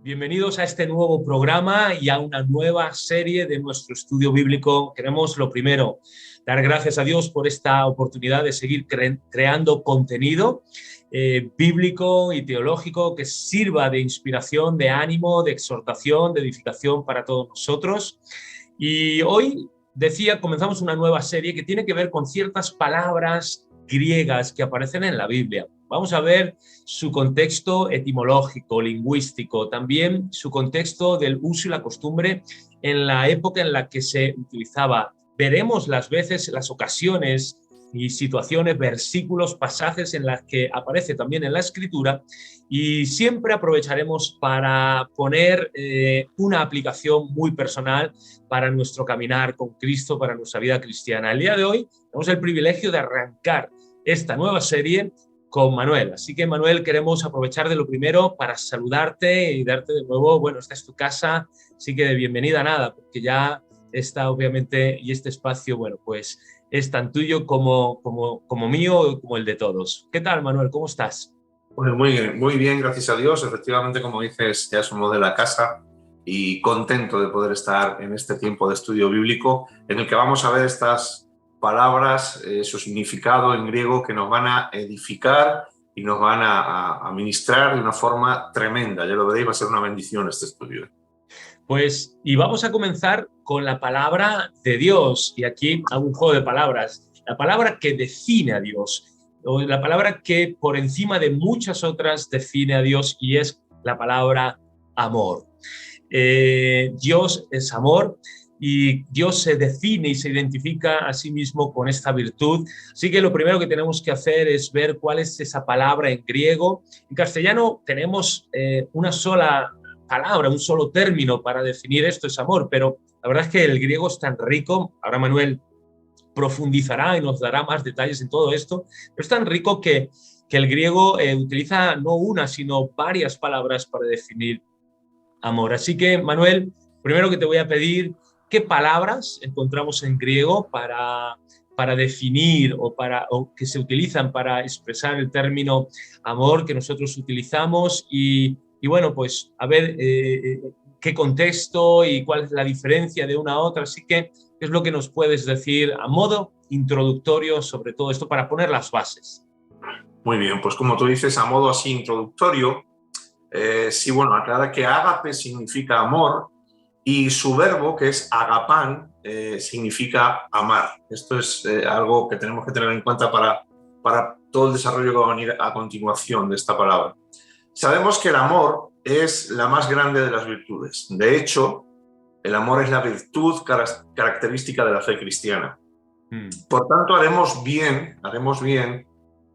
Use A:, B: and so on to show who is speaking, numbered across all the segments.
A: Bienvenidos a este nuevo programa y a una nueva serie de nuestro estudio bíblico. Queremos, lo primero, dar gracias a Dios por esta oportunidad de seguir creando contenido bíblico y teológico que sirva de inspiración, de ánimo, de exhortación, de edificación para todos nosotros. Y hoy, decía, comenzamos una nueva serie que tiene que ver con ciertas palabras griegas que aparecen en la Biblia. Vamos a ver su contexto etimológico, lingüístico, también su contexto del uso y la costumbre en la época en la que se utilizaba. Veremos las veces, las ocasiones y situaciones, versículos, pasajes en las que aparece también en la Escritura, y siempre aprovecharemos para poner una aplicación muy personal para nuestro caminar con Cristo, para nuestra vida cristiana. El día de hoy tenemos el privilegio de arrancar esta nueva serie con Manuel. Así que, Manuel, queremos aprovechar de lo primero para saludarte y darte de nuevo, bueno, esta es tu casa, así que de bienvenida nada, porque ya está obviamente, y este espacio, bueno, pues es tan tuyo como mío, como el de todos. ¿Qué tal, Manuel? ¿Cómo estás?
B: Pues muy bien, gracias a Dios. Efectivamente, como dices, ya somos de la casa y contento de poder estar en este tiempo de estudio bíblico en el que vamos a ver estas palabras, su significado en griego, que nos van a edificar y nos van a ministrar de una forma tremenda. Ya lo veréis, va a ser una bendición este estudio.
A: Pues, y vamos a comenzar con la palabra de Dios. Y aquí hago un juego de palabras. La palabra que define a Dios, o la palabra que por encima de muchas otras define a Dios, y es la palabra amor. Dios es amor y Dios se define y se identifica a sí mismo con esta virtud. Así que lo primero que tenemos que hacer es ver cuál es esa palabra en griego. En castellano tenemos una sola palabra, un solo término para definir esto, es amor, pero la verdad es que el griego es tan rico. Ahora Manuel profundizará y nos dará más detalles en todo esto, pero es tan rico que el griego utiliza no una, sino varias palabras para definir amor. Así que, Manuel, primero que te voy a pedir, ¿qué palabras encontramos en griego para definir o que se utilizan para expresar el término amor que nosotros utilizamos? Y bueno, pues a ver qué contexto y cuál es la diferencia de una a otra. Así que, ¿qué es lo que nos puedes decir a modo introductorio sobre todo esto para poner las bases?
B: Muy bien, pues como tú dices, a modo así introductorio, sí, bueno, aclara que ágape significa amor y su verbo, que es agapán, significa amar. Esto es algo que tenemos que tener en cuenta para todo el desarrollo que va a venir a continuación de esta palabra. Sabemos que el amor es la más grande de las virtudes. De hecho, el amor es la virtud característica de la fe cristiana. Por tanto, haremos bien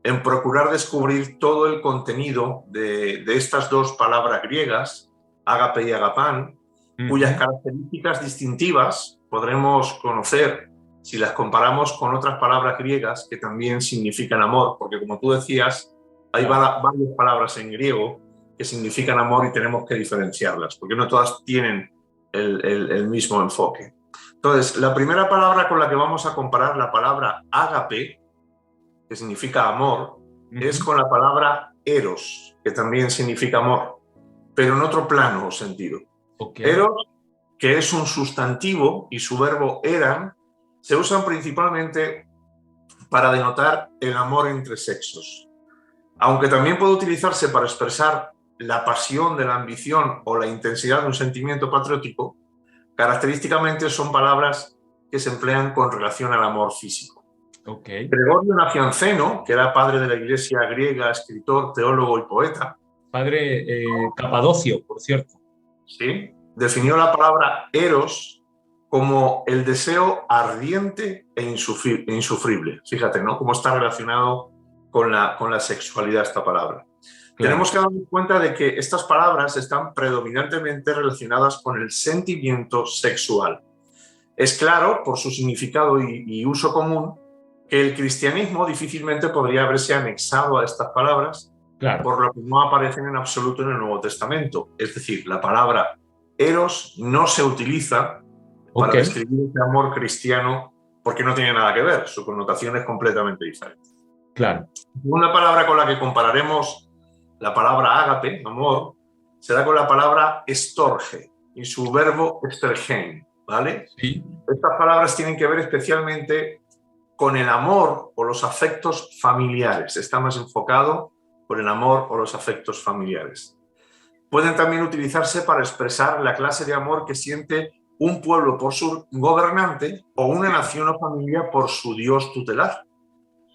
B: en procurar descubrir todo el contenido de estas dos palabras griegas, ágape y agapán, cuyas características distintivas podremos conocer si las comparamos con otras palabras griegas que también significan amor, porque como tú decías, hay varias palabras en griego que significan amor y tenemos que diferenciarlas, porque no todas tienen el mismo enfoque. Entonces, la primera palabra con la que vamos a comparar, la palabra ágape, que significa amor, es con la palabra eros, que también significa amor, pero en otro plano o sentido. Eros, que es un sustantivo, y su verbo eran, se usan principalmente para denotar el amor entre sexos. Aunque también puede utilizarse para expresar la pasión de la ambición o la intensidad de un sentimiento patriótico, característicamente son palabras que se emplean con relación al amor físico. Gregorio Nacianceno, que era padre de la Iglesia griega, escritor, teólogo y poeta.
A: Padre Capadocio, por cierto.
B: Sí, definió la palabra eros como el deseo ardiente e insufrible. Fíjate, ¿no? Cómo está relacionado con la sexualidad esta palabra. Claro. Tenemos que darnos cuenta de que estas palabras están predominantemente relacionadas con el sentimiento sexual. Es claro, por su significado y uso común, que el cristianismo difícilmente podría haberse anexado a estas palabras, claro, por lo que no aparecen en absoluto en el Nuevo Testamento. Es decir, la palabra eros no se utiliza para describir este amor cristiano porque no tiene nada que ver, su connotación es completamente diferente.
A: Claro.
B: Una palabra con la que compararemos la palabra ágape, amor, se da con la palabra estorge y su verbo estergen, ¿vale?
A: Sí.
B: Estas palabras tienen que ver especialmente con el amor o los afectos familiares. Está más enfocado por el amor o los afectos familiares. Pueden también utilizarse para expresar la clase de amor que siente un pueblo por su gobernante o una nación o familia por su Dios tutelar.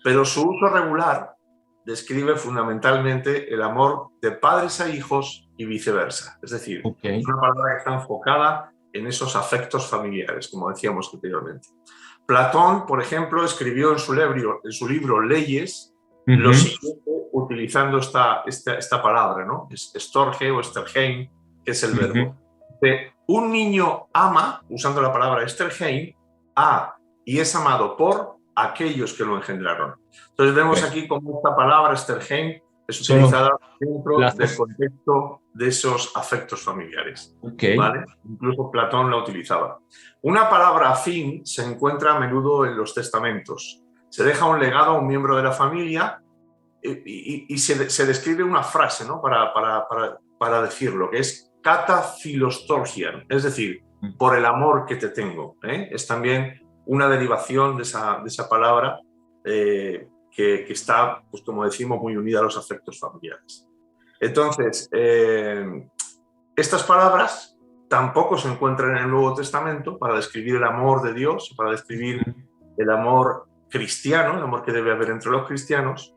B: Pero su uso regular describe fundamentalmente el amor de padres a hijos y viceversa. Es decir, es una palabra que está enfocada en esos afectos familiares, como decíamos anteriormente. Platón, por ejemplo, escribió en su libro Leyes lo siguiente utilizando esta palabra, ¿no? Estorge o estergein, que es el verbo. Un niño ama, usando la palabra estergein, y es amado por aquellos que lo engendraron. Entonces vemos aquí cómo esta palabra estergein es utilizada dentro del contexto de esos afectos familiares. ¿Vale? Incluso Platón la utilizaba. Una palabra afín se encuentra a menudo en los testamentos. Se deja un legado a un miembro de la familia y se describe una frase, ¿no? para decirlo, que es kata philostorgian, es decir, por el amor que te tengo. Es también una derivación de esa palabra que está, pues como decimos, muy unida a los afectos familiares. Entonces, estas palabras tampoco se encuentran en el Nuevo Testamento para describir el amor de Dios, para describir el amor cristiano, el amor que debe haber entre los cristianos.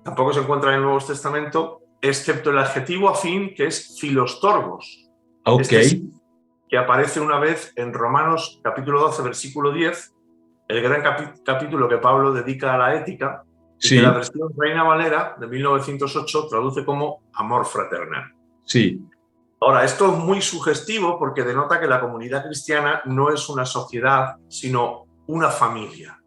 B: Tampoco se encuentra en el Nuevo Testamento, excepto el adjetivo afín, que es filostorgos. Que aparece una vez en Romanos capítulo 12, versículo 10, el gran capítulo que Pablo dedica a la ética, y que la versión Reina Valera de 1908 traduce como amor fraternal.
A: Sí.
B: Ahora, esto es muy sugestivo porque denota que la comunidad cristiana no es una sociedad, sino una familia.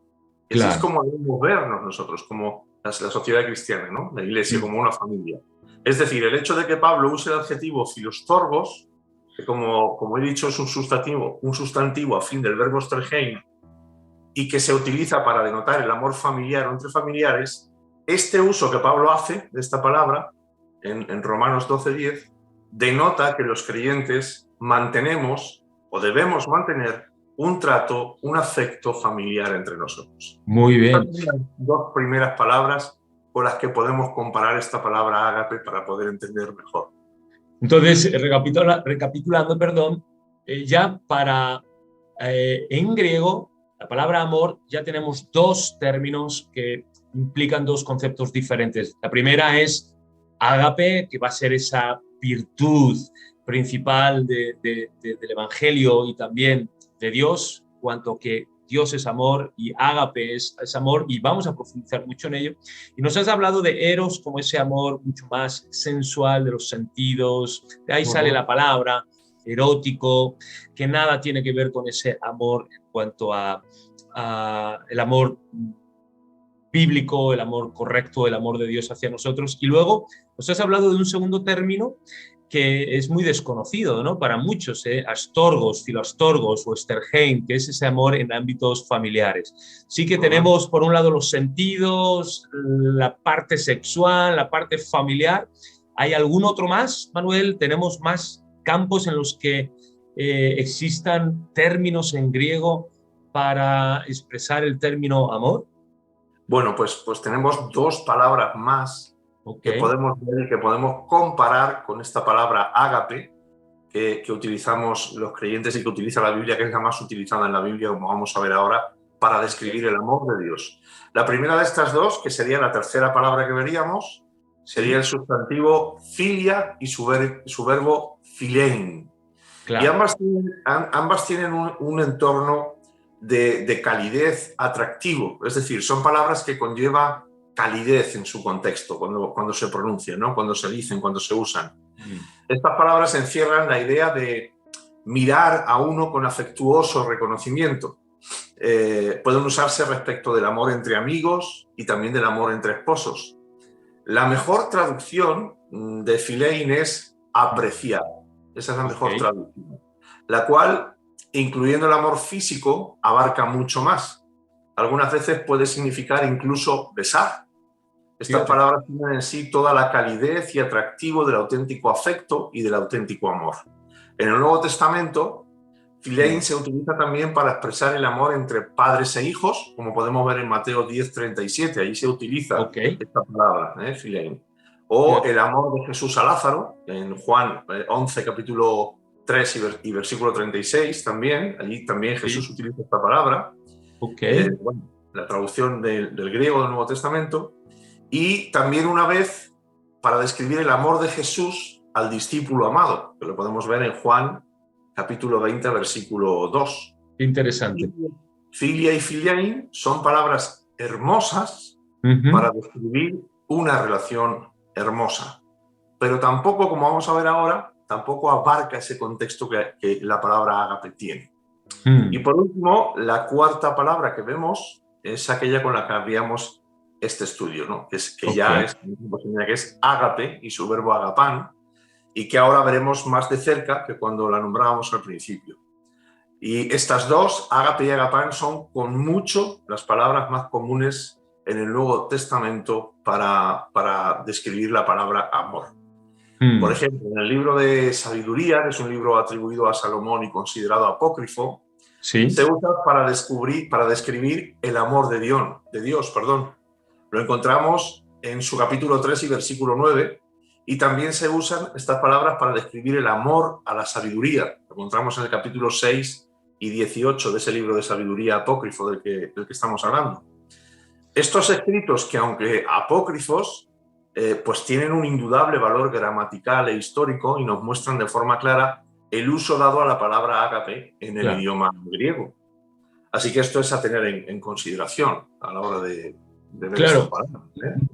B: Así es como debemos vernos nosotros, como la sociedad cristiana, ¿no? La iglesia, como una familia. Es decir, el hecho de que Pablo use el adjetivo filostorgos, que como he dicho es un sustantivo a fin del verbo estergein, y que se utiliza para denotar el amor familiar o entre familiares, este uso que Pablo hace de esta palabra en Romanos 12:10 denota que los creyentes mantenemos o debemos mantener un trato, un afecto familiar entre nosotros.
A: Muy bien.
B: Estas son las dos primeras palabras con las que podemos comparar esta palabra ágape para poder entender mejor.
A: Entonces, recapitulando, ya en griego, la palabra amor, ya tenemos dos términos que implican dos conceptos diferentes. La primera es ágape, que va a ser esa virtud principal del Evangelio y también de Dios, cuanto que Dios es amor y ágape es amor, y vamos a profundizar mucho en ello. Y nos has hablado de eros como ese amor mucho más sensual, de los sentidos, de ahí sale la palabra erótico, que nada tiene que ver con ese amor en cuanto a el amor bíblico, el amor correcto, el amor de Dios hacia nosotros. Y luego nos has hablado de un segundo término que es muy desconocido, ¿no? Para muchos, astorgos, filastorgos o estergein, que es ese amor en ámbitos familiares. Sí que tenemos, por un lado, los sentidos, la parte sexual, la parte familiar. ¿Hay algún otro más, Manuel? ¿Tenemos más campos en los que existan términos en griego para expresar el término amor?
B: Bueno, pues tenemos dos palabras más que podemos ver y que podemos comparar con esta palabra ágape que utilizamos los creyentes y que utiliza la Biblia, que es la más utilizada en la Biblia, como vamos a ver ahora, para describir el amor de Dios. La primera de estas dos, que sería la tercera palabra que veríamos, sería el sustantivo filia y su verbo philein. Y ambas tienen un entorno de calidez atractivo, es decir, son palabras que conllevan calidez en su contexto cuando se pronuncian, ¿no? Cuando se dicen, cuando se usan. Estas palabras encierran la idea de mirar a uno con afectuoso reconocimiento. Pueden usarse respecto del amor entre amigos y también del amor entre esposos. La mejor traducción de philein es apreciar. Esa es la mejor traducción. La cual, incluyendo el amor físico, abarca mucho más. Algunas veces puede significar incluso besar. Estas
A: Fíjate.
B: palabras tienen en sí toda la calidez y atractivo del auténtico afecto y del auténtico amor. En el Nuevo Testamento, Philein se utiliza también para expresar el amor entre padres e hijos, como podemos ver en Mateo 10:37. Allí se utiliza
A: Ok,
B: esta palabra, Philein. O
A: fíjate.
B: el amor de Jesús a Lázaro, en Juan 11, capítulo 3 y versículo 36 también. Allí también Jesús
A: Sí,
B: utiliza esta palabra.
A: ok.
B: Bueno, la traducción del griego del Nuevo Testamento. Y también una vez para describir el amor de Jesús al discípulo amado, que lo podemos ver en Juan capítulo 20, versículo 2.
A: Interesante.
B: Filia y filiain son palabras hermosas para
A: Ujú.
B: describir una relación hermosa. Pero tampoco, como vamos a ver ahora, tampoco abarca ese contexto que la palabra ágape tiene. Y
A: Mm.
B: por último, la cuarta palabra que vemos es aquella con la que abríamos este estudio, ¿no?
A: Ok.
B: Que es ágape y su verbo agapán, y que ahora veremos más de cerca que cuando la nombrábamos al principio. Y estas dos, ágape y agapán, son con mucho las palabras más comunes en el Nuevo Testamento para describir la palabra amor. Por
A: Mm.
B: ejemplo, en el libro de Sabiduría, que es un libro atribuido a Salomón y considerado apócrifo, se
A: Sí.
B: usa para describir el amor de Dios. Lo encontramos en su capítulo 3 y versículo 9, y también se usan estas palabras para describir el amor a la sabiduría. Lo encontramos en el capítulo 6 y 18 de ese libro de Sabiduría apócrifo del que estamos hablando. Estos escritos, que aunque apócrifos, pues tienen un indudable valor gramatical e histórico y nos muestran de forma clara el uso dado a la palabra ágape en el
A: Claro.
B: idioma griego. Así que esto es a tener en consideración a la hora de ver estas
A: Claro.
B: palabras.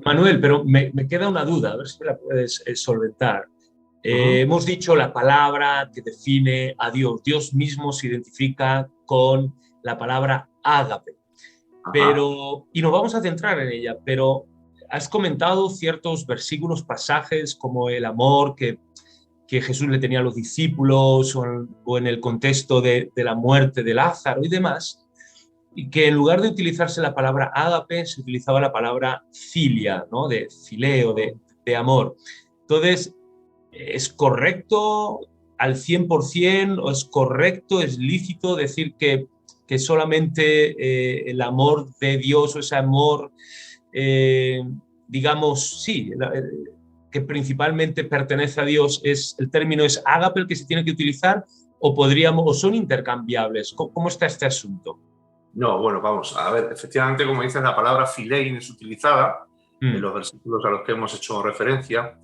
A: Manuel, pero me queda una duda, a ver si me la puedes solventar.
B: Uh-huh.
A: Hemos dicho la palabra que define a Dios. Dios mismo se identifica con la palabra ágape.
B: Ajá.
A: Pero, y nos vamos a centrar en ella, pero has comentado ciertos versículos, pasajes como el amor que Jesús le tenía a los discípulos o en el contexto de la muerte de Lázaro y demás, y que en lugar de utilizarse la palabra ágape, se utilizaba la palabra filia, ¿no? De fileo, de amor. Entonces, ¿es correcto al 100% o es correcto, es lícito decir que solamente el amor de Dios o ese amor, eh, digamos, sí, que principalmente pertenece a Dios, el término es ágape el que se tiene que utilizar o podríamos, o son intercambiables? ¿Cómo está este asunto?
B: No, bueno, vamos a ver. Efectivamente, como dices, la palabra filein es utilizada en
A: Mm.
B: los versículos a los que hemos hecho referencia.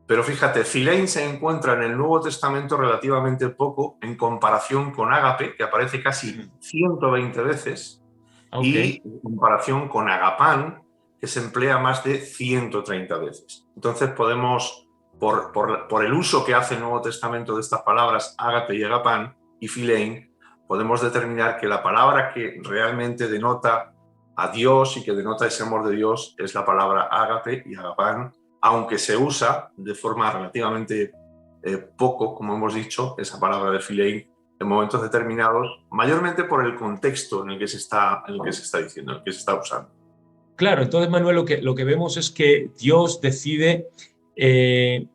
B: Pero fíjate, filein se encuentra en el Nuevo Testamento relativamente poco en comparación con ágape, que aparece casi
A: Mm.
B: 120 veces,
A: Ok.
B: y en comparación con agapán, que se emplea más de 130 veces. Entonces podemos, por el uso que hace el Nuevo Testamento de estas palabras, ágape y agapán, y filein, podemos determinar que la palabra que realmente denota a Dios y que denota ese amor de Dios es la palabra ágape y agapán, aunque se usa de forma relativamente poco, como hemos dicho, esa palabra de filein en momentos determinados, mayormente por el contexto en el que se está diciendo, en el que se está usando.
A: Claro, entonces, Manuel, lo que vemos es que Dios decide eh,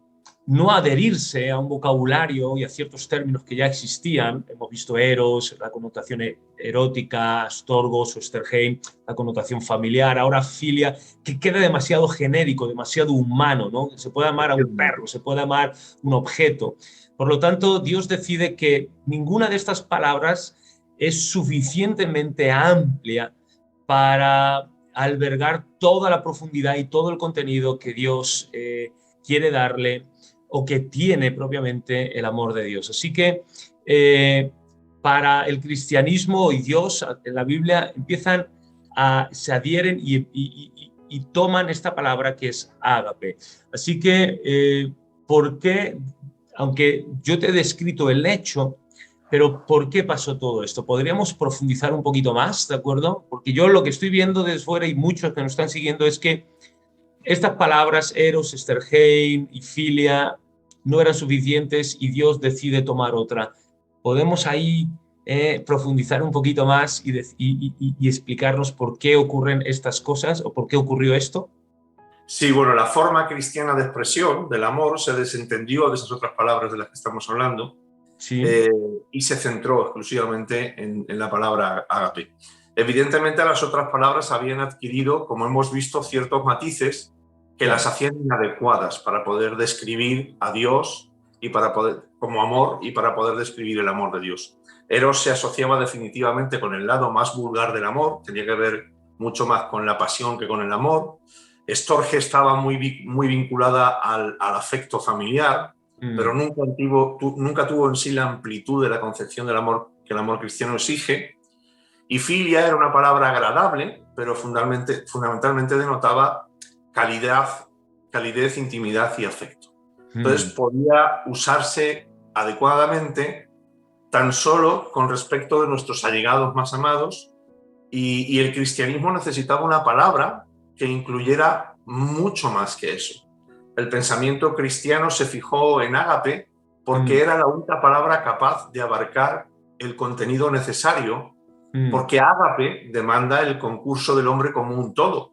A: no adherirse a un vocabulario y a ciertos términos que ya existían. Hemos visto eros, la connotación erótica, astorgos o Sterheim, la connotación familiar, ahora filia, que queda demasiado genérico, demasiado humano, ¿no? Se puede amar a un perro, se puede amar un objeto. Por lo tanto, Dios decide que ninguna de estas palabras es suficientemente amplia para albergar toda la profundidad y todo el contenido que Dios quiere darle o que tiene propiamente el amor de Dios. Así que para el cristianismo y Dios en la Biblia se adhieren y toman esta palabra que es ágape. Así que, ¿por qué? Aunque yo te he descrito el hecho, pero ¿por qué pasó todo esto? ¿Podríamos profundizar un poquito más, de acuerdo? Porque yo lo que estoy viendo desde fuera y muchos que nos están siguiendo es que estas palabras eros, Sterheim y filia no eran suficientes y Dios decide tomar otra. ¿Podemos ahí profundizar un poquito más y explicarnos por qué ocurren estas cosas o por qué ocurrió esto?
B: Sí, bueno, la forma cristiana de expresión del amor se desentendió de esas otras palabras de las que estamos hablando,
A: Sí,
B: y se centró exclusivamente en la palabra ágape. Evidentemente las otras palabras habían adquirido, como hemos visto, ciertos matices que las
A: claro.
B: hacían inadecuadas para poder describir a Dios y para poder, como amor, y para poder describir el amor de Dios. Eros se asociaba definitivamente con el lado más vulgar del amor, tenía que ver mucho más con la pasión que con el amor. Storge estaba muy vinculada al afecto familiar, pero
A: Mm,
B: nunca tuvo en sí la amplitud de la concepción del amor que el amor cristiano exige. Y filia era una palabra agradable, pero fundamentalmente denotaba calidez, intimidad y afecto. Entonces
A: mm,
B: podía usarse adecuadamente tan solo con respecto de nuestros allegados más amados, y el cristianismo necesitaba una palabra que incluyera mucho más que eso. El pensamiento cristiano se fijó en ágape porque
A: mm,
B: era la única palabra capaz de abarcar el contenido necesario,
A: mm.
B: porque ágape demanda el concurso del hombre como un todo.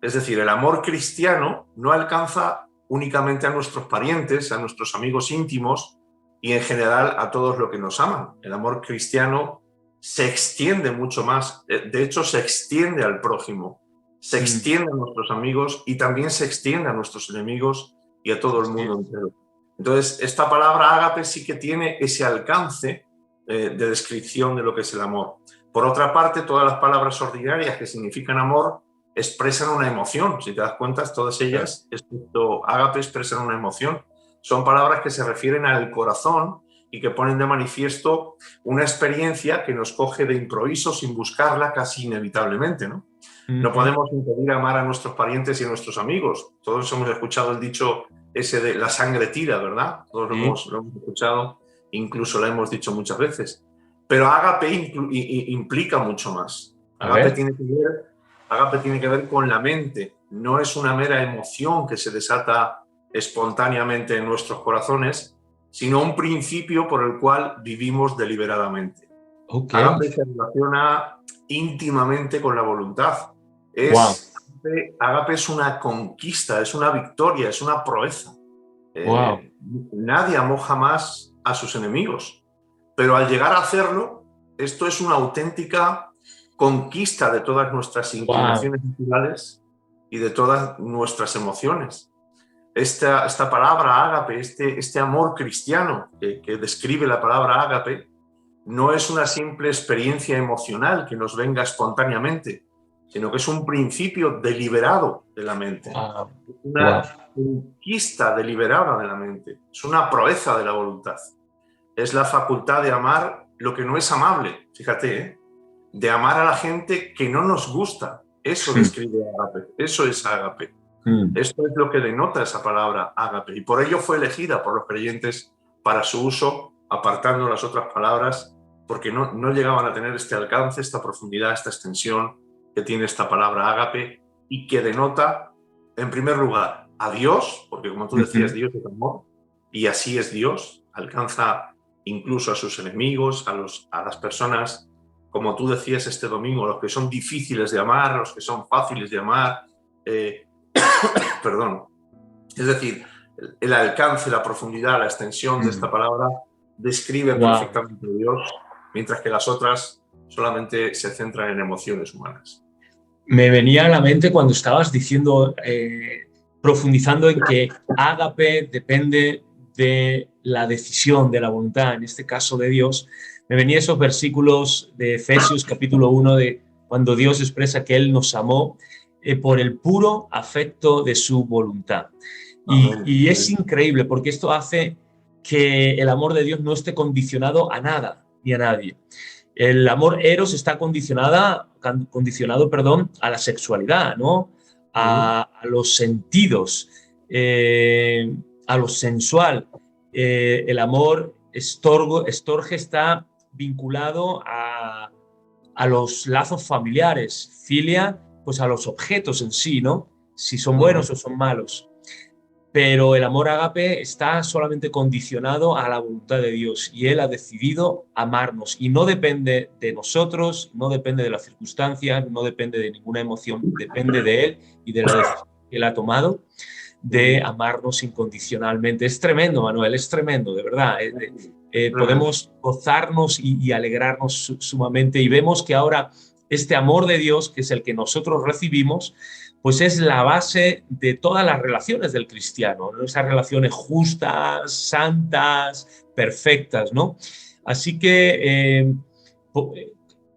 B: Es decir, el amor cristiano no alcanza únicamente a nuestros parientes, a nuestros amigos íntimos y en general a todos los que nos aman. El amor cristiano se extiende mucho más, de hecho se extiende al prójimo, se
A: Mm,
B: extiende a nuestros amigos y también se extiende a nuestros enemigos y a todo el
A: así
B: mundo
A: es.
B: entero. Entonces, esta palabra ágape sí que tiene ese alcance de descripción de lo que es el amor. Por otra parte, todas las palabras ordinarias que significan amor expresan una emoción. Si te das cuenta, todas
A: Claro.
B: ellas, excepto ágape, expresan una emoción. Son palabras que se refieren al corazón y que ponen de manifiesto una experiencia que nos coge de improviso sin buscarla casi inevitablemente, ¿no? No
A: Ujú.
B: podemos impedir amar a nuestros parientes y a nuestros amigos. Todos hemos escuchado el dicho ese de la sangre tira, ¿verdad? Todos
A: Sí,
B: lo hemos escuchado, incluso lo hemos dicho muchas veces. Pero ágape implica mucho más.
A: a ver.
B: Ágape tiene que ver con la mente. No es una mera emoción que se desata espontáneamente en nuestros corazones, sino un principio por el cual vivimos deliberadamente.
A: Ok.
B: Ágape se relaciona íntimamente con la voluntad.
A: Wow,
B: Ágape es una conquista, es una victoria, es una proeza.
A: wow.
B: Eh, Nadie amó jamás a sus enemigos, pero al llegar a hacerlo, esto es una auténtica conquista de todas nuestras
A: Wow.
B: inclinaciones naturales y de todas nuestras emociones. Esta palabra ágape, este amor cristiano que describe la palabra ágape, no es una simple experiencia emocional que nos venga espontáneamente, sino que es un principio deliberado de la mente,
A: Wow.
B: una
A: Wow.
B: conquista deliberada de la mente, es una proeza de la voluntad, es la facultad de amar lo que no es amable, fíjate, ¿eh? De amar a la gente que no nos gusta. Eso describe ágape, eso es ágape.
A: Mm.
B: Esto es lo que denota esa palabra ágape, y por ello fue elegida por los creyentes para su uso, apartando las otras palabras, porque no llegaban a tener este alcance, esta profundidad, esta extensión que tiene esta palabra ágape, y que denota, en primer lugar, a Dios, porque como tú decías,
A: Ujú.
B: Dios es amor, y así es Dios, alcanza incluso a sus enemigos, a las personas, como tú decías este domingo, los que son difíciles de amar, los que son fáciles de amar, eh, perdón. Es decir, el alcance, la profundidad, la extensión de esta
A: Mm.
B: palabra describe
A: Wow.
B: perfectamente a Dios, mientras que las otras solamente se centran en emociones humanas.
A: Me venía a la mente cuando estabas diciendo, profundizando en que ágape depende de la decisión, de la voluntad, en este caso de Dios. Me venían esos versículos de Efesios capítulo 1 de cuando Dios expresa que Él nos amó por el puro afecto de su voluntad.
B: Amén.
A: Y es increíble porque esto hace que el amor de Dios no esté condicionado a nada ni a nadie. El amor eros está condicionado, perdón, a la sexualidad, ¿no? A los sentidos, a lo sensual. El amor estorge está vinculado a los lazos familiares, filia, pues a los objetos en sí, ¿no? Si son buenos o son malos. Pero el amor ágape está solamente condicionado a la voluntad de Dios y Él ha decidido amarnos y no depende de nosotros, no depende de las circunstancias, no depende de ninguna emoción, depende de Él y de la decisión. Él ha tomado de amarnos incondicionalmente. Es tremendo, Manuel, es tremendo, de verdad. Podemos gozarnos y alegrarnos sumamente, y vemos que ahora este amor de Dios, que es el que nosotros recibimos, pues es la base de todas las relaciones del cristiano, ¿no? Esas relaciones justas, santas, perfectas, ¿no? Así que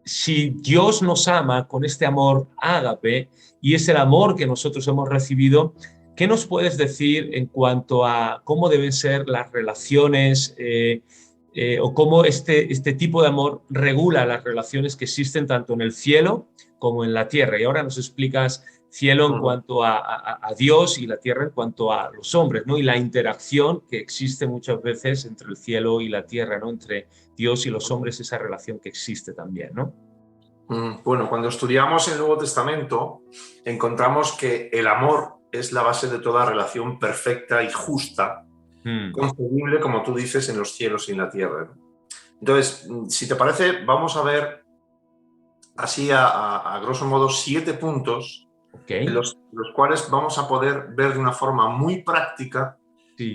A: si Dios nos ama con este amor ágape, y es el amor que nosotros hemos recibido, ¿qué nos puedes decir en cuanto a cómo deben ser las relaciones o cómo este tipo de amor regula las relaciones que existen tanto en el cielo como en la tierra? Y ahora nos explicas cielo en cuanto a Dios y la tierra en cuanto a los hombres, ¿no? Y la interacción que existe muchas veces entre el cielo y la tierra, ¿no? Entre Dios y los hombres, esa relación que existe también, ¿no?
B: Bueno, cuando estudiamos el Nuevo Testamento, encontramos que el amor es la base de toda relación perfecta y justa, concebible, como tú dices, en los cielos y en la tierra. Entonces, si te parece, vamos a ver así a grosso modo 7 puntos en los cuales vamos a poder ver de una forma muy práctica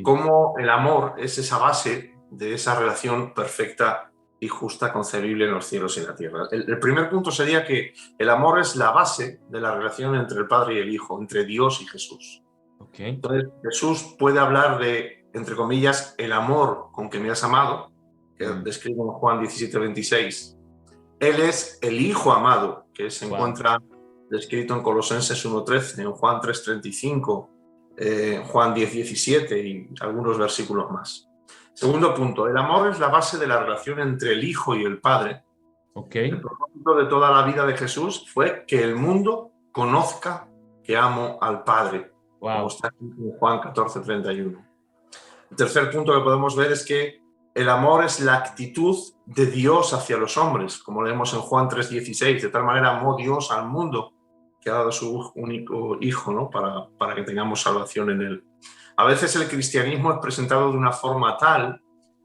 B: cómo el amor es esa base de esa relación perfecta y justa concebible en los cielos y en la tierra. El primer punto sería que el amor es la base de la relación entre el Padre y el Hijo, entre Dios y Jesús. Entonces, Jesús puede hablar de, entre comillas, el amor con que me has amado, que describe en Juan 17:26. Él es el Hijo amado, que se encuentra descrito en Colosenses 1:13, en Juan 3:35, Juan 10:17 y algunos versículos más. Segundo punto, el amor es la base de la relación entre el Hijo y el Padre. El propósito de toda la vida de Jesús fue que el mundo conozca que amo al Padre, como está en Juan 14:31. El tercer punto que podemos ver es que el amor es la actitud de Dios hacia los hombres, como leemos en Juan 3:16, de tal manera amó Dios al mundo que ha dado su único Hijo, ¿no? para que tengamos salvación en él. A veces el cristianismo es presentado de una forma tal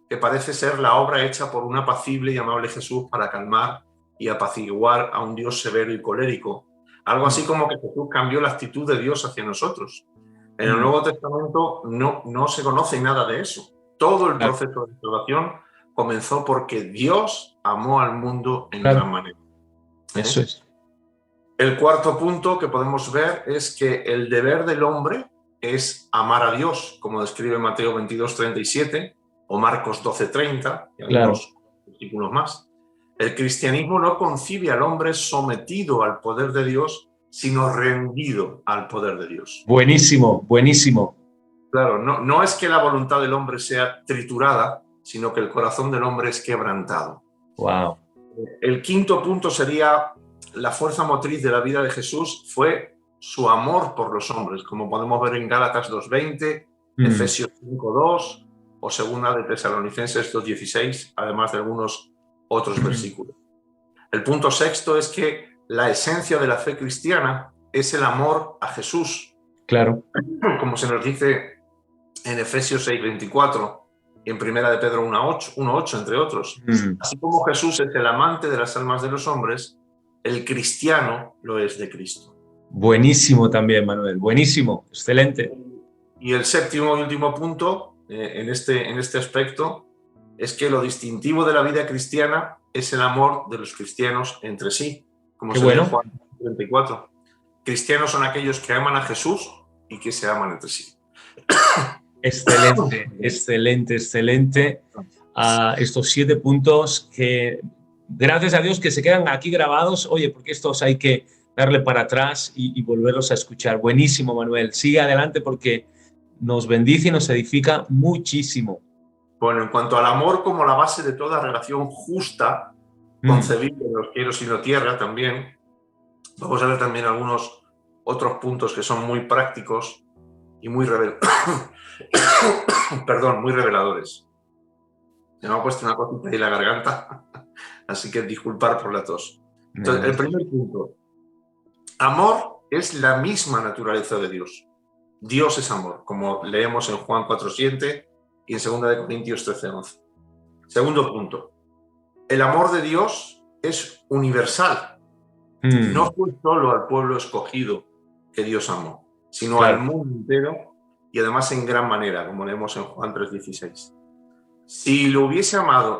B: que parece ser la obra hecha por un apacible y amable Jesús para calmar y apaciguar a un Dios severo y colérico. Algo así como que Jesús cambió la actitud de Dios hacia nosotros. En el Nuevo Testamento no se conoce nada de eso. Todo el proceso de salvación comenzó porque Dios amó al mundo en gran manera.
A: Eso es.
B: El cuarto punto que podemos ver es que el deber del hombre es amar a Dios, como describe Mateo 22:37 o Marcos 12:30 y algunos versículos más. El cristianismo no concibe al hombre sometido al poder de Dios, sino rendido al poder de Dios.
A: Buenísimo, buenísimo.
B: Claro, no es que la voluntad del hombre sea triturada, sino que el corazón del hombre es quebrantado.
A: Wow.
B: El quinto punto sería la fuerza motriz de la vida de Jesús fue su amor por los hombres, como podemos ver en Gálatas 2:20, Efesios 5:2 o segunda de Tesalonicenses 2:16, además de algunos otros versículos. El punto sexto es que la esencia de la fe cristiana es el amor a Jesús.
A: Claro.
B: Como se nos dice en Efesios 6:24 y en Primera de Pedro 1:8, entre otros. Así como Jesús es el amante de las almas de los hombres, el cristiano lo es de Cristo.
A: Buenísimo también, Manuel. Buenísimo. Excelente.
B: Y el séptimo y último punto en este aspecto es que lo distintivo de la vida cristiana es el amor de los cristianos entre sí, como se lee en Juan 34. Cristianos son aquellos que aman a Jesús y que se aman entre sí.
A: Excelente, excelente, excelente. Estos 7 puntos que, gracias a Dios, que se quedan aquí grabados. Oye, porque estos hay que darle para atrás y volverlos a escuchar. Buenísimo, Manuel. Sigue adelante porque nos bendice y nos edifica muchísimo.
B: Bueno, en cuanto al amor como la base de toda relación justa, concebible en los cielos y la tierra también, vamos a ver también algunos otros puntos que son muy prácticos y muy muy reveladores. Se me ha puesto una cosita ahí en la garganta, así que disculpar por la tos. Entonces, el primer punto. Amor es la misma naturaleza de Dios. Dios es amor, como leemos en Juan 4:7 y en 2 Corintios 13:11. Segundo punto. El amor de Dios es universal. No fue solo al pueblo escogido que Dios amó. sino
A: Claro.
B: al mundo entero y además en gran manera, como leemos en Juan 3:16. Si solo hubiese amado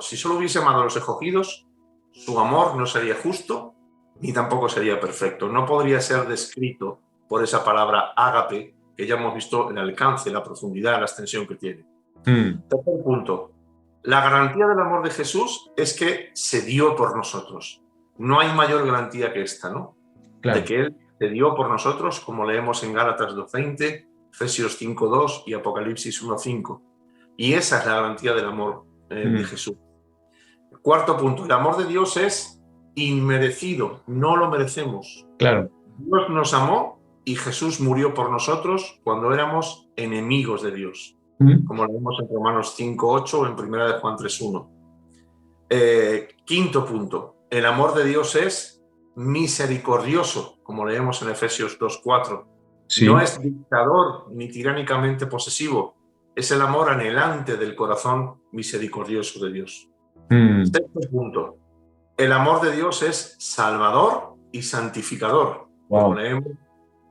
B: a los escogidos, su amor no sería justo ni tampoco sería perfecto. No podría ser descrito por esa palabra ágape, que ya hemos visto el alcance, la profundidad, la extensión que tiene. Tercer punto. La garantía del amor de Jesús es que se dio por nosotros. No hay mayor garantía que esta, ¿no?
A: Claro.
B: De que Él se dio por nosotros, como leemos en Gálatas 2:20, Efesios 5:2 y Apocalipsis 1:5. Y esa es la garantía del amor de Jesús. Cuarto punto. El amor de Dios es inmerecido, no lo merecemos.
A: Claro.
B: Dios nos amó y Jesús murió por nosotros cuando éramos enemigos de Dios, como leemos en Romanos 5:8 o en 1 de Juan 3:1. Quinto punto, el amor de Dios es misericordioso, como leemos en Efesios 2:4.
A: Sí.
B: No es dictador ni tiránicamente posesivo, es el amor anhelante del corazón misericordioso de Dios. Sexto punto, el amor de Dios es salvador y santificador, como leemos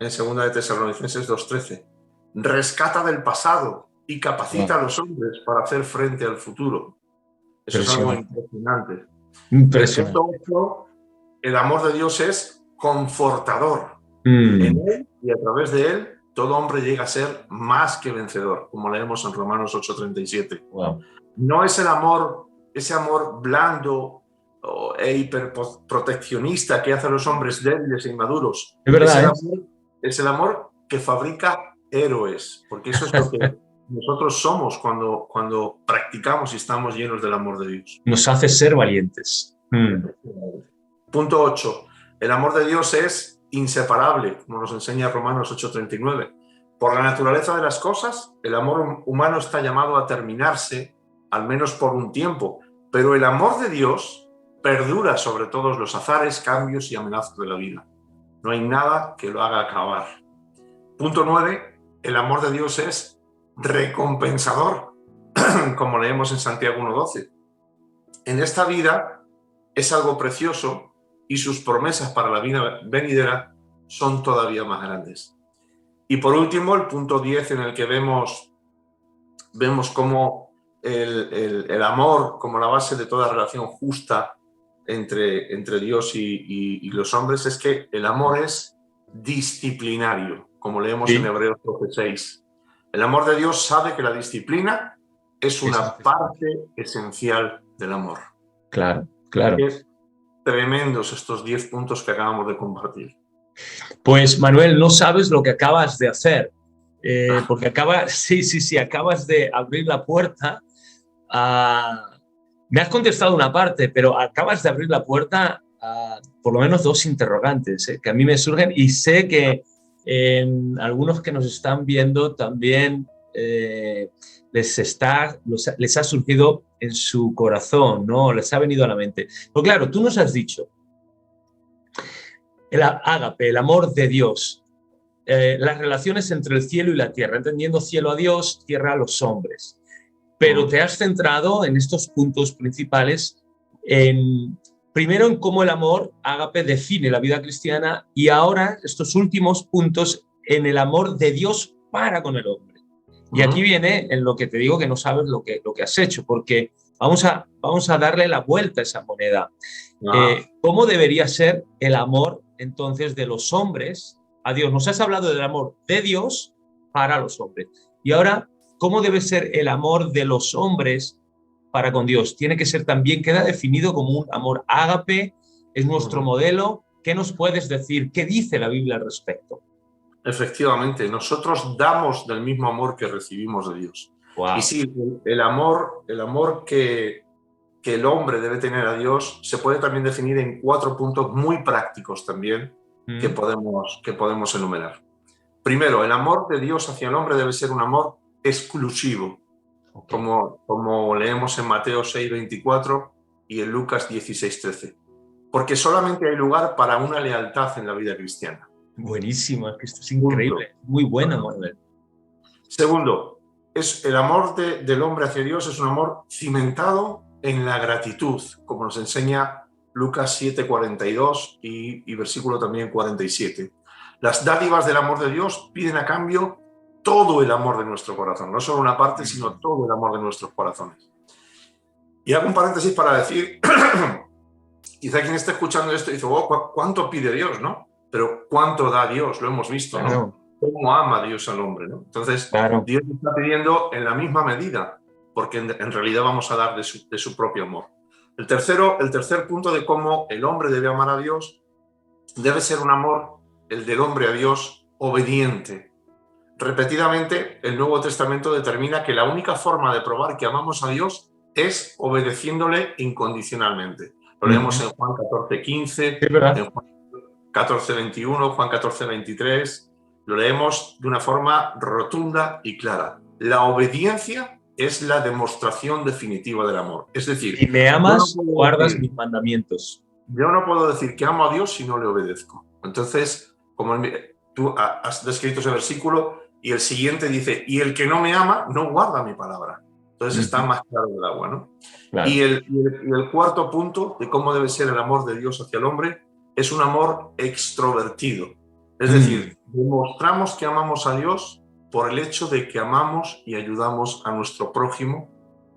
B: en 2 de Tesalonicenses 2:13. Rescata del pasado y capacita a los hombres para hacer frente al futuro. Eso es algo impresionante. El amor de Dios es confortador. En Él y a través de Él, todo hombre llega a ser más que vencedor, como leemos en Romanos 8:37. No es el amor, ese amor blando e hiperproteccionista que hace a los hombres débiles e inmaduros.
A: Es verdad,
B: es el amor que fabrica héroes, porque eso es lo que nosotros somos cuando practicamos y estamos llenos del amor de Dios.
A: Nos hace ser valientes.
B: Punto 8. El amor de Dios es inseparable, como nos enseña Romanos 8:39. Por la naturaleza de las cosas, el amor humano está llamado a terminarse, al menos por un tiempo, pero el amor de Dios perdura sobre todos los azares, cambios y amenazas de la vida. No hay nada que lo haga acabar. Punto 9. El amor de Dios es recompensador, como leemos en Santiago 1:12. En esta vida es algo precioso y sus promesas para la vida venidera son todavía más grandes. Y por último, el punto 10 en el que vemos cómo el amor como la base de toda relación justa entre Dios y los hombres es que el amor es disciplinario, como leemos en Hebreos 12:6. El amor de Dios sabe que la disciplina es una parte esencial del amor.
A: Claro, claro.
B: Es tremendos estos 10 puntos que acabamos de compartir.
A: Pues Manuel, no sabes lo que acabas de hacer, porque acabas de abrir la puerta a... Me has contestado una parte, pero acabas de abrir la puerta a por lo menos dos interrogantes que a mí me surgen y sé que algunos que nos están viendo también les ha surgido en su corazón, ¿no? Les ha venido a la mente. Pero claro, tú nos has dicho el ágape, el amor de Dios, las relaciones entre el cielo y la tierra, entendiendo cielo a Dios, tierra a los hombres. Pero te has centrado en estos puntos principales, primero en cómo el amor ágape define la vida cristiana y ahora estos últimos puntos en el amor de Dios para con el hombre. Y aquí viene en lo que te digo que no sabes lo que has hecho, porque vamos a darle la vuelta a esa moneda. ¿Cómo debería ser el amor entonces de los hombres a Dios? Nos has hablado del amor de Dios para los hombres. Y ahora, ¿cómo debe ser el amor de los hombres para con Dios? Tiene que ser también, queda definido como un amor ágape, es nuestro modelo. ¿Qué nos puedes decir? ¿Qué dice la Biblia al respecto?
B: Efectivamente, nosotros damos del mismo amor que recibimos de Dios.
A: Wow.
B: Y sí, el amor que el hombre debe tener a Dios se puede también definir en 4 puntos muy prácticos también que podemos enumerar. Primero, el amor de Dios hacia el hombre debe ser un amor exclusivo, como leemos en Mateo 6:24 y en Lucas 16:13, porque solamente hay lugar para una lealtad en la vida cristiana.
A: Buenísimo, esto es increíble, muy bueno, Manuel.
B: Segundo, el amor del hombre hacia Dios es un amor cimentado en la gratitud, como nos enseña Lucas 7:42 y versículo también 47. Las dádivas del amor de Dios piden a cambio todo el amor de nuestro corazón, no solo una parte, sino todo el amor de nuestros corazones. Y hago un paréntesis para decir, quizá quien esté escuchando esto dice, oh, ¿cuánto pide Dios, no? Pero ¿cuánto da Dios? Lo hemos visto, ¿no?
A: Claro.
B: ¿Cómo ama Dios al hombre, no? Entonces,
A: Claro.
B: Dios está pidiendo en la misma medida, porque en realidad vamos a dar de su propio amor. El tercer punto de cómo el hombre debe amar a Dios debe ser un amor, el del hombre a Dios, obediente. Repetidamente, el Nuevo Testamento determina que la única forma de probar que amamos a Dios es obedeciéndole incondicionalmente. Lo leemos en Juan 14:15, en Juan 14:21, Juan 14:23. Lo leemos de una forma rotunda y clara. La obediencia es la demostración definitiva del amor. Es decir,
A: si me amas, guardas mis mandamientos.
B: Yo no puedo decir que amo a Dios si no le obedezco. Entonces, como tú has descrito ese versículo, y el siguiente dice, y el que no me ama no guarda mi palabra. Entonces está más claro el agua, ¿no? Claro. Y el cuarto punto de cómo debe ser el amor de Dios hacia el hombre es un amor extrovertido. Es decir, demostramos que amamos a Dios por el hecho de que amamos y ayudamos a nuestro prójimo,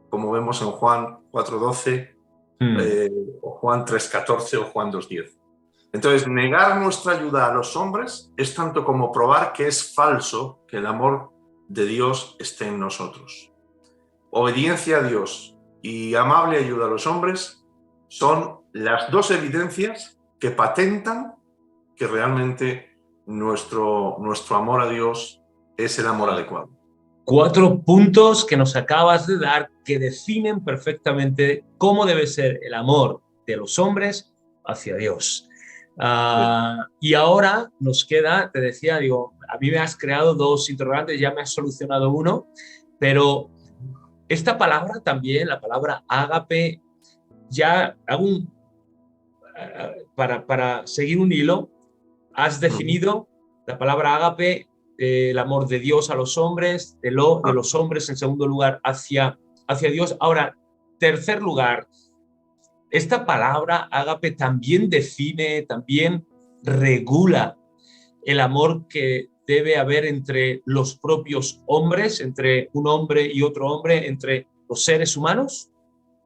B: como vemos en Juan 4:12, o Juan 3:14 o Juan 2:10. Entonces, negar nuestra ayuda a los hombres es tanto como probar que es falso que el amor de Dios esté en nosotros. Obediencia a Dios y amable ayuda a los hombres son las dos evidencias que patentan que realmente nuestro amor a Dios es el amor adecuado.
A: 4 puntos que nos acabas de dar que definen perfectamente cómo debe ser el amor de los hombres hacia Dios. Y ahora nos queda, te decía, digo, a mí me has creado 2 interrogantes, ya me has solucionado uno, pero esta palabra también, la palabra ágape, ya hago para seguir un hilo, has definido la palabra ágape, el amor de Dios a los hombres, de los hombres en segundo lugar hacia Dios. Ahora, tercer lugar, esta palabra ágape también define, también regula el amor que debe haber entre los propios hombres, entre un hombre y otro hombre, entre los seres humanos.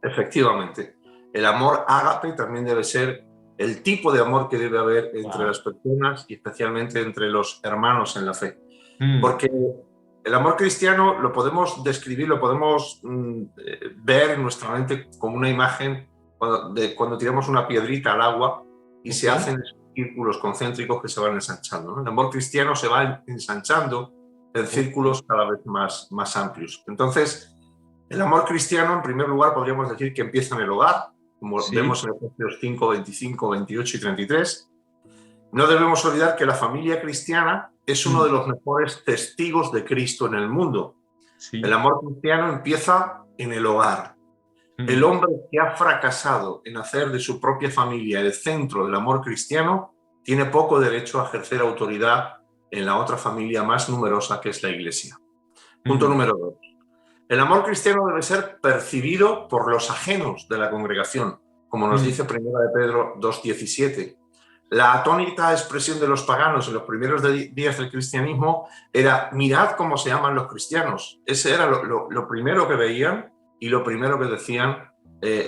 B: Efectivamente. El amor ágape también debe ser el tipo de amor que debe haber entre las personas y especialmente entre los hermanos en la fe. Porque el amor cristiano lo podemos describir, lo podemos ver en nuestra mente como una imagen cuando tiramos una piedrita al agua y se hacen círculos concéntricos que se van ensanchando, ¿no? El amor cristiano se va ensanchando en círculos cada vez más amplios. Entonces, el amor cristiano, en primer lugar, podríamos decir que empieza en el hogar, como vemos en Efesios 5, 25, 28 y 33. No debemos olvidar que la familia cristiana es uno de los mejores testigos de Cristo en el mundo. El amor cristiano empieza en el hogar. El hombre que ha fracasado en hacer de su propia familia el centro del amor cristiano tiene poco derecho a ejercer autoridad en la otra familia más numerosa, que es la iglesia. Punto número 2. El amor cristiano debe ser percibido por los ajenos de la congregación, como nos dice 1 Pedro 2:17. La atónita expresión de los paganos en los primeros días del cristianismo era: mirad cómo se aman los cristianos. Ese era lo primero que veían y lo primero que decían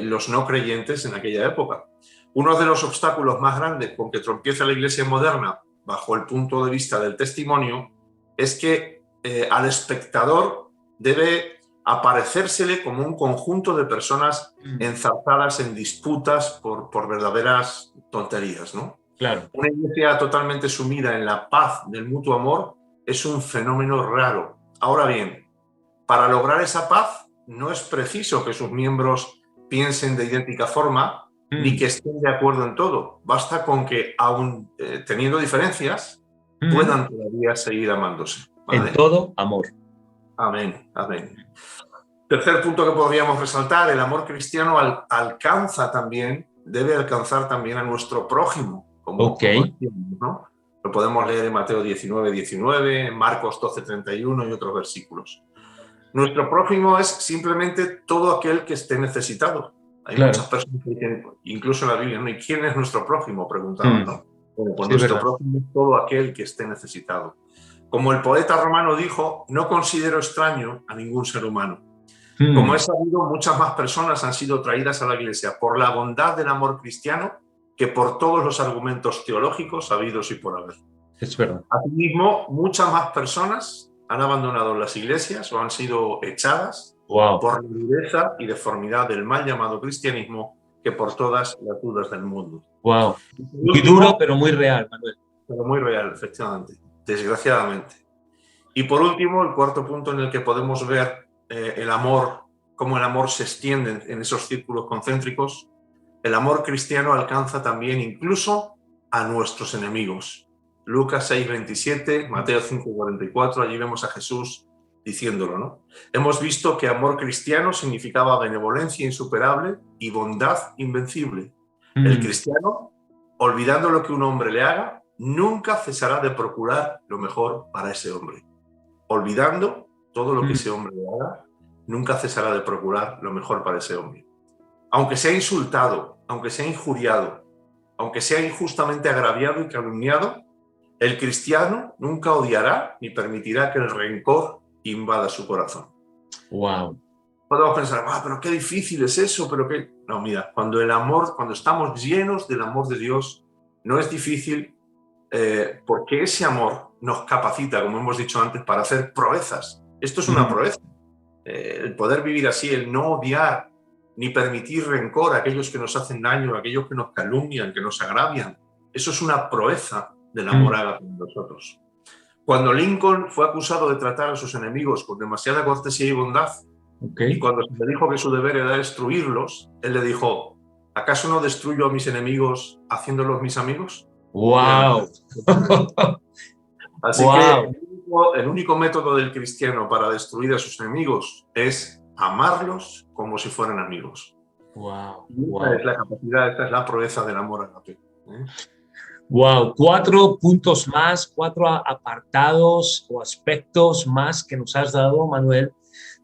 B: los no creyentes en aquella época. Uno de los obstáculos más grandes con que tropieza la iglesia moderna, bajo el punto de vista del testimonio, es que al espectador debe aparecérsele como un conjunto de personas enzarzadas en disputas por verdaderas tonterías, ¿no?
A: Claro.
B: Una iglesia totalmente sumida en la paz del mutuo amor es un fenómeno raro. Ahora bien, para lograr esa paz no es preciso que sus miembros piensen de idéntica forma ni que estén de acuerdo en todo. Basta con que, aun teniendo diferencias, puedan todavía seguir amándose, ¿vale?
A: En todo, amor.
B: Amén, amén. Tercer punto que podríamos resaltar: el amor cristiano debe alcanzar también a nuestro prójimo. Como decíamos, ¿no? Lo podemos leer en Mateo 19:19, en Marcos 12:31 y otros versículos. Nuestro prójimo es simplemente todo aquel que esté necesitado. Hay muchas personas que dicen, incluso en la Biblia, ¿no? ¿Y quién es nuestro prójimo?, preguntaban, ¿no? Bueno, pues
A: Sí, es
B: nuestro
A: verdad.
B: prójimo es todo aquel que esté necesitado. Como el poeta romano dijo, no considero extraño a ningún ser humano. Como he
A: Mm,
B: sabido, muchas más personas han sido traídas a la Iglesia por la bondad del amor cristiano que por todos los argumentos teológicos habidos y por haber.
A: es verdad.
B: Asimismo, muchas más personas han abandonado las iglesias o han sido echadas
A: Wow,
B: por la dureza y deformidad del mal llamado cristianismo que por todas las dudas del mundo.
A: wow.
B: Y por
A: Muy duro,
B: último,
A: pero muy real, Manuel.
B: pero muy real, efectivamente, desgraciadamente. Y por último, el cuarto punto en el que podemos ver el amor, cómo el amor se extiende en esos círculos concéntricos, el amor cristiano alcanza también incluso a nuestros enemigos. Lucas 6:27, Mateo 5:44, allí vemos a Jesús diciéndolo, ¿no? Hemos visto que amor cristiano significaba benevolencia insuperable y bondad invencible. El
A: Mm,
B: cristiano, olvidando lo que un hombre le haga, nunca cesará de procurar lo mejor para ese hombre. Olvidando todo lo que ese
A: mm,
B: hombre le haga, nunca cesará de procurar lo mejor para ese hombre. Aunque sea insultado, aunque sea injuriado, aunque sea injustamente agraviado y calumniado, el cristiano nunca odiará ni permitirá que el rencor invada su corazón.
A: wow.
B: Podemos pensar, pero qué difícil es eso, pero qué... No, mira, cuando el amor, cuando estamos llenos del amor de Dios, no es difícil porque ese amor nos capacita, como hemos dicho antes, para hacer proezas. Esto es una
A: Mm,
B: proeza. El poder vivir así, el no odiar ni permitir rencor a aquellos que nos hacen daño, a aquellos que nos calumnian, que nos agravian. Eso es una proeza del amor
A: mm,
B: ágape en nosotros. Cuando Lincoln fue acusado de tratar a sus enemigos con demasiada cortesía y bondad,
A: ok.
B: y cuando se le dijo que su deber era destruirlos, él le dijo, ¿acaso no destruyo a mis enemigos haciéndolos mis amigos? Obviamente.
A: Wow.
B: Así que
A: Wow.
B: el único método del cristiano para destruir a sus enemigos es amarlos como si fueran amigos.
A: Wow.
B: Y esa
A: Wow.
B: es la capacidad, esa es la proeza del amor ágape.
A: Wow, 4 puntos más, apartados o aspectos más que nos has dado, Manuel,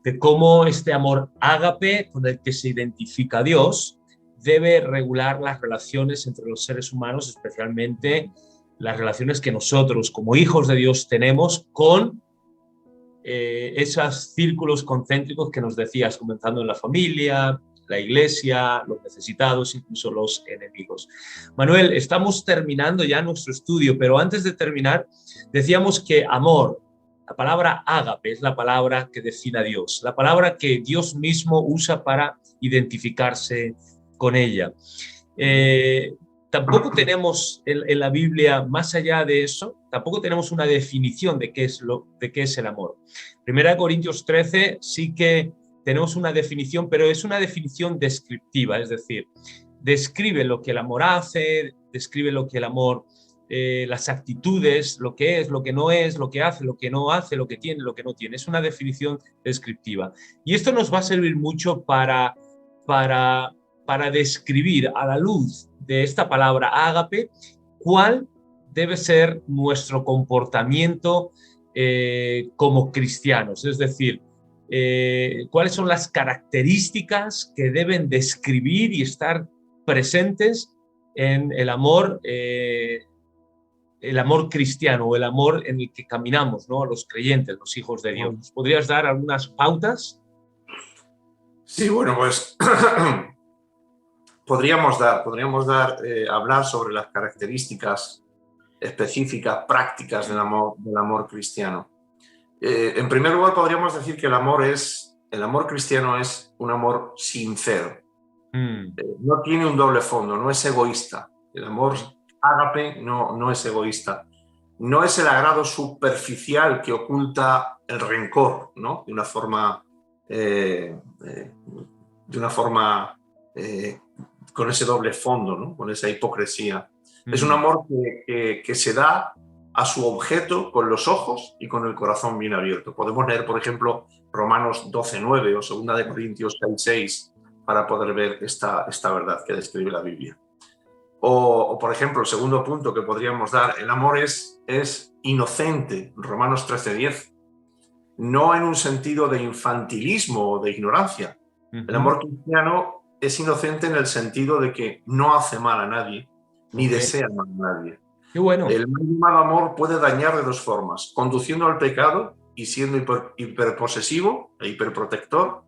A: de cómo este amor ágape con el que se identifica Dios debe regular las relaciones entre los seres humanos, especialmente las relaciones que nosotros como hijos de Dios tenemos con esos círculos concéntricos que nos decías, comenzando en la familia, la iglesia, los necesitados, incluso los enemigos. Manuel, estamos terminando ya nuestro estudio, pero antes de terminar, decíamos que amor, la palabra ágape es la palabra que define a Dios, la palabra que Dios mismo usa para identificarse con ella. Tampoco tenemos en la Biblia, más allá de eso, tampoco tenemos una definición de qué es el amor. Primera Corintios 13 sí que tenemos una definición, pero es una definición descriptiva, es decir, describe lo que el amor hace, describe lo que el amor, las actitudes, lo que es, lo que no es, lo que hace, lo que no hace, lo que tiene, lo que no tiene. Es una definición descriptiva. Y esto nos va a servir mucho para describir a la luz de esta palabra ágape cuál debe ser nuestro comportamiento como cristianos. Es decir, cuáles son las características que deben describir y estar presentes en el amor cristiano o el amor en el que caminamos, ¿no? Los creyentes, los hijos de Dios. ¿Nos podrías dar algunas pautas?
B: Sí, bueno, pues hablar sobre las características específicas, prácticas del amor cristiano. En primer lugar, podríamos decir que el amor cristiano es un amor sincero. No tiene un doble fondo, no es egoísta. El amor ágape no es egoísta. No es el agrado superficial que oculta el rencor, ¿no? De una forma con ese doble fondo, ¿no? Con esa hipocresía. Es un amor que se da a su objeto con los ojos y con el corazón bien abierto. Podemos leer, por ejemplo, Romanos 12:9 o 2 de Corintios 6:6 para poder ver esta verdad que describe la Biblia. O, por ejemplo, el segundo punto que podríamos dar, el amor es inocente, Romanos 13:10, no en un sentido de infantilismo o de ignorancia. El amor cristiano es inocente en el sentido de que no hace mal a nadie, ni desea mal a nadie.
A: Qué bueno.
B: El mal amor puede dañar de dos formas: conduciendo al pecado y siendo hiperposesivo e hiperprotector,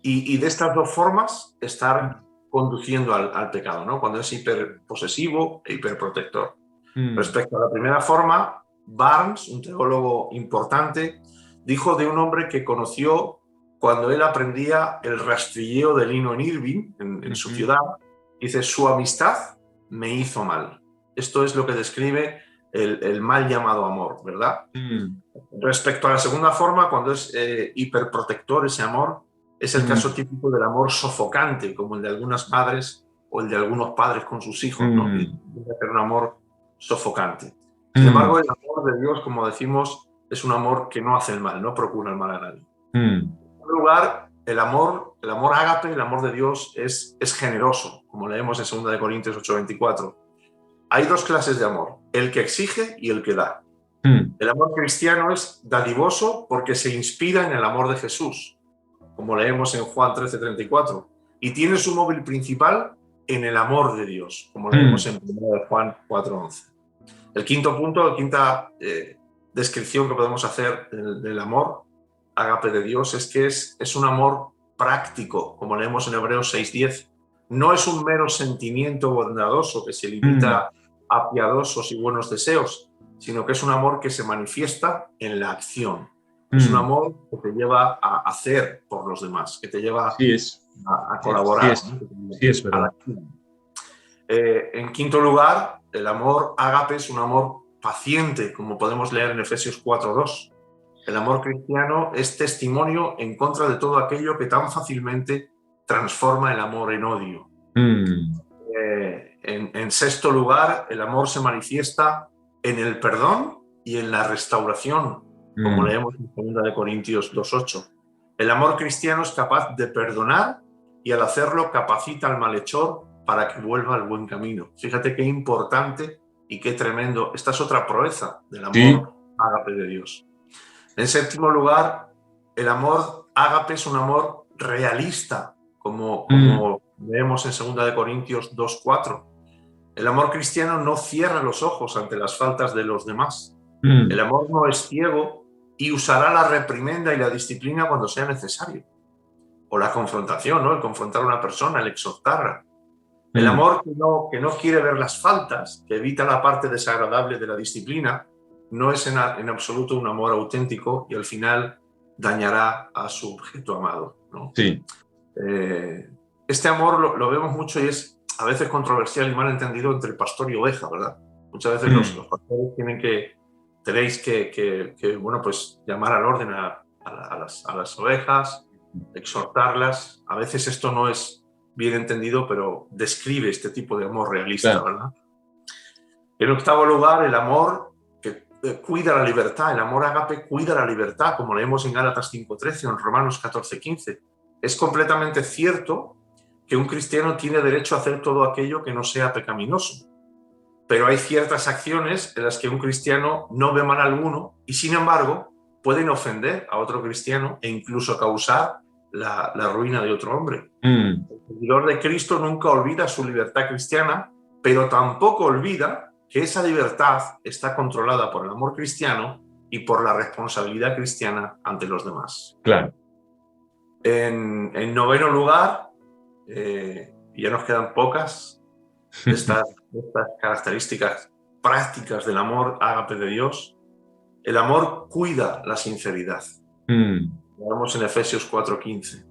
B: y de estas dos formas estar conduciendo al pecado, ¿no? Cuando es hiperposesivo e hiperprotector. Respecto a la primera forma, Barnes, un teólogo importante, dijo de un hombre que conoció cuando él aprendía el rastrilleo de lino en Irving, en su ciudad. Dice: su amistad me hizo mal. Esto es lo que describe el mal llamado amor, ¿verdad? Respecto a la segunda forma, cuando es hiperprotector ese amor, es el caso típico del amor sofocante, como el de algunas madres o el de algunos padres con sus hijos, ¿no? Y debe ser un amor sofocante. Sin embargo, el amor de Dios, como decimos, es un amor que no hace el mal, no procura el mal a nadie. En primer lugar, el amor ágape, el amor de Dios, es generoso, como leemos en 2 Corintios 8:24. Hay dos clases de amor: el que exige y el que da. El amor cristiano es dadivoso porque se inspira en el amor de Jesús, como leemos en Juan 13:34, y tiene su móvil principal en el amor de Dios, como leemos en 1 Juan 4:11. El quinto punto, la quinta descripción que podemos hacer del amor ágape de Dios es que es un amor práctico, como leemos en Hebreos 6:10. No es un mero sentimiento bondadoso que se limita a piadosos y buenos deseos, sino que es un amor que se manifiesta en la acción. Es un amor que te lleva a hacer por los demás, que te lleva a colaborar.
A: Sí es verdad.
B: En quinto lugar, el amor ágape es un amor paciente, como podemos leer en Efesios 4:2. El amor cristiano es testimonio en contra de todo aquello que tan fácilmente transforma el amor en odio. En sexto lugar, el amor se manifiesta en el perdón y en la restauración, como leemos en 2 Corintios 2:8. El amor cristiano es capaz de perdonar y al hacerlo capacita al malhechor para que vuelva al buen camino. Fíjate qué importante y qué tremendo. Esta es otra proeza del amor ágape de Dios. En séptimo lugar, el amor ágape es un amor realista, como leemos en 2 Corintios 2:4. El amor cristiano no cierra los ojos ante las faltas de los demás. El amor no es ciego y usará la reprimenda y la disciplina cuando sea necesario. O la confrontación, ¿no? El confrontar a una persona, el exhortarla. El amor que no quiere ver las faltas, que evita la parte desagradable de la disciplina, no es en absoluto un amor auténtico y al final dañará a su objeto amado, ¿no?
A: Sí.
B: Este amor lo vemos mucho y es a veces controversial y mal entendido entre el pastor y oveja, ¿verdad? Muchas veces los pastores tenéis que bueno, pues llamar al orden a las ovejas, exhortarlas. A veces esto no es bien entendido, pero describe este tipo de amor realista, ¿verdad? En octavo lugar, el amor que cuida la libertad, el amor ágape cuida la libertad, como leemos en Gálatas 5:13 o en Romanos 14:15. Es completamente cierto que un cristiano tiene derecho a hacer todo aquello que no sea pecaminoso, pero hay ciertas acciones en las que un cristiano no ve mal alguno y, sin embargo, pueden ofender a otro cristiano e incluso causar la ruina de otro hombre. El seguidor de Cristo nunca olvida su libertad cristiana, pero tampoco olvida que esa libertad está controlada por el amor cristiano y por la responsabilidad cristiana ante los demás.
A: Claro.
B: En noveno lugar, ya nos quedan pocas de estas características prácticas del amor ágape de Dios. El amor cuida la sinceridad. Lo vemos en Efesios 4:15.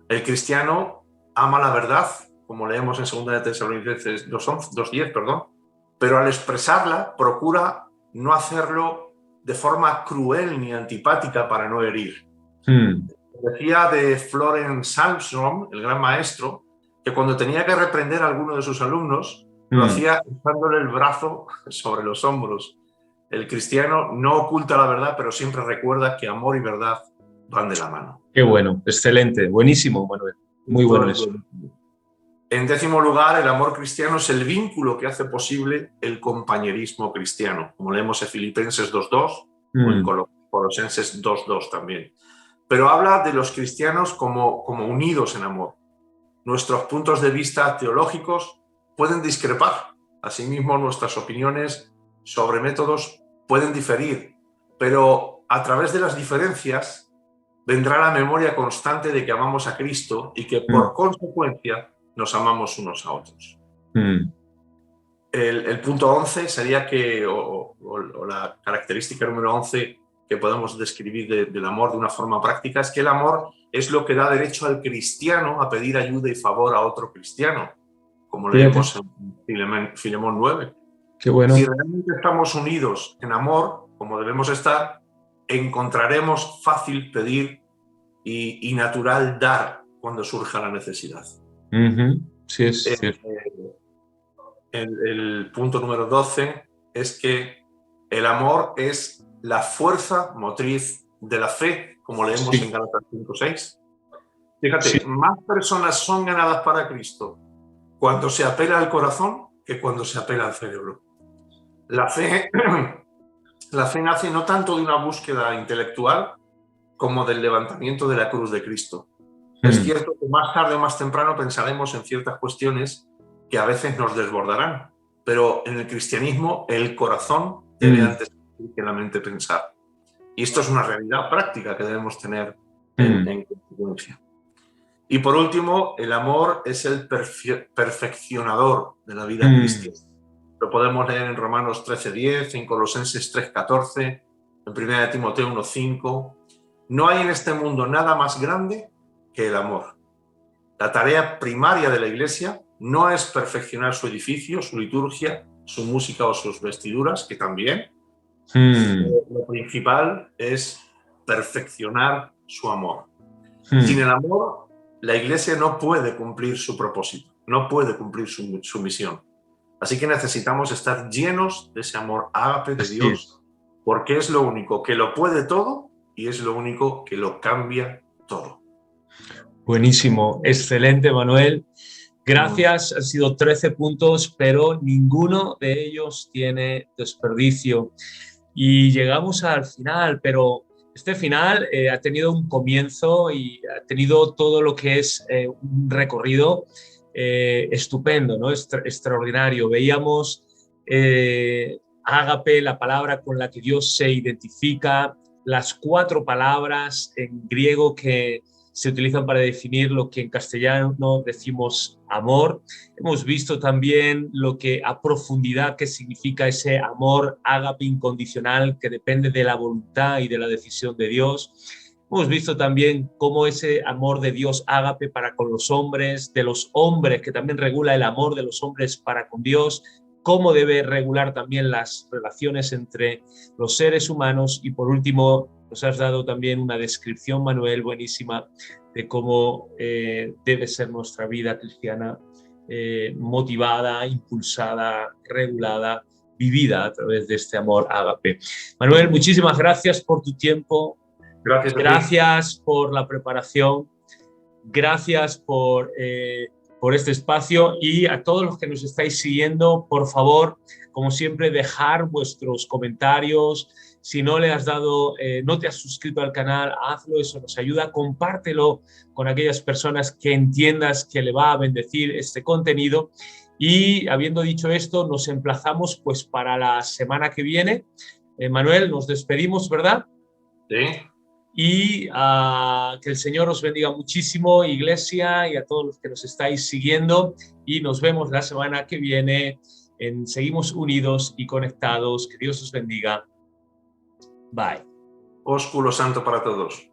B: El cristiano ama la verdad, como leemos en 2 Tesalonicenses 2:10, pero al expresarla procura no hacerlo de forma cruel ni antipática para no herir. Decía de Florence Armstrong, el gran maestro, que cuando tenía que reprender a alguno de sus alumnos, lo hacía echándole el brazo sobre los hombros. El cristiano no oculta la verdad, pero siempre recuerda que amor y verdad van de la mano.
A: Qué bueno, excelente, buenísimo, Manuel. Muy bueno eso.
B: En décimo lugar, el amor cristiano es el vínculo que hace posible el compañerismo cristiano, como leemos en Filipenses 2:2 o en Colosenses 2:2 también. Pero habla de los cristianos como unidos en amor. Nuestros puntos de vista teológicos pueden discrepar. Asimismo, nuestras opiniones sobre métodos pueden diferir, pero a través de las diferencias vendrá la memoria constante de que amamos a Cristo y que por consecuencia nos amamos unos a otros. El punto 11 sería que, o la característica número 11 que podemos describir del amor de una forma práctica, es que el amor es lo que da derecho al cristiano a pedir ayuda y favor a otro cristiano, como leemos en Filemón 9.
A: Qué bueno.
B: Si realmente estamos unidos en amor, como debemos estar, encontraremos fácil pedir y natural dar cuando surja la necesidad.
A: Sí, es cierto.
B: El punto número 12 es que el amor es la fuerza motriz de la fe, como leemos en Gálatas 5:6. Fíjate, más personas son ganadas para Cristo cuando se apela al corazón que cuando se apela al cerebro. La fe nace no tanto de una búsqueda intelectual como del levantamiento de la cruz de Cristo. Es cierto que más tarde o más temprano pensaremos en ciertas cuestiones que a veces nos desbordarán, pero en el cristianismo el corazón debe antes que la mente pensar. Y esto es una realidad práctica que debemos tener en consecuencia. Y por último, el amor es el perfeccionador de la vida cristiana. Lo podemos leer en Romanos 13:10, en Colosenses 3:14, en 1 Timoteo 1:5. No hay en este mundo nada más grande que el amor. La tarea primaria de la Iglesia no es perfeccionar su edificio, su liturgia, su música o sus vestiduras, que también. Lo principal es perfeccionar su amor. Sin el amor, la Iglesia no puede cumplir su propósito, no puede cumplir su misión. Así que necesitamos estar llenos de ese amor ágape de Dios, porque es lo único que lo puede todo y es lo único que lo cambia todo.
A: Buenísimo, excelente, Manuel. Gracias, han sido 13 puntos, pero ninguno de ellos tiene desperdicio. Y llegamos al final, pero este final ha tenido un comienzo y ha tenido todo lo que es un recorrido estupendo, ¿no? Extraordinario. Veíamos ágape, la palabra con la que Dios se identifica, las 4 palabras en griego que se utilizan para definir lo que en castellano decimos amor. Hemos visto también lo que a profundidad que significa ese amor ágape incondicional que depende de la voluntad y de la decisión de Dios. Hemos visto también cómo ese amor de Dios ágape para con los hombres, de los hombres, que también regula el amor de los hombres para con Dios, cómo debe regular también las relaciones entre los seres humanos y por último nos has dado también una descripción, Manuel, buenísima de cómo debe ser nuestra vida cristiana, motivada, impulsada, regulada, vivida a través de este amor ágape. Manuel, muchísimas gracias por tu tiempo. Gracias por la preparación. Gracias por este espacio y a todos los que nos estáis siguiendo, por favor, como siempre, dejar vuestros comentarios. Si no le has dado, no te has suscrito al canal, hazlo, eso nos ayuda. Compártelo con aquellas personas que entiendas que le va a bendecir este contenido. Y habiendo dicho esto, nos emplazamos pues para la semana que viene. Manuel, nos despedimos, ¿verdad?
B: Sí.
A: Y que el Señor os bendiga muchísimo, Iglesia, y a todos los que nos estáis siguiendo. Y nos vemos la semana que viene. Seguimos unidos y conectados. Que Dios os bendiga. Bye.
B: Ósculo santo para todos.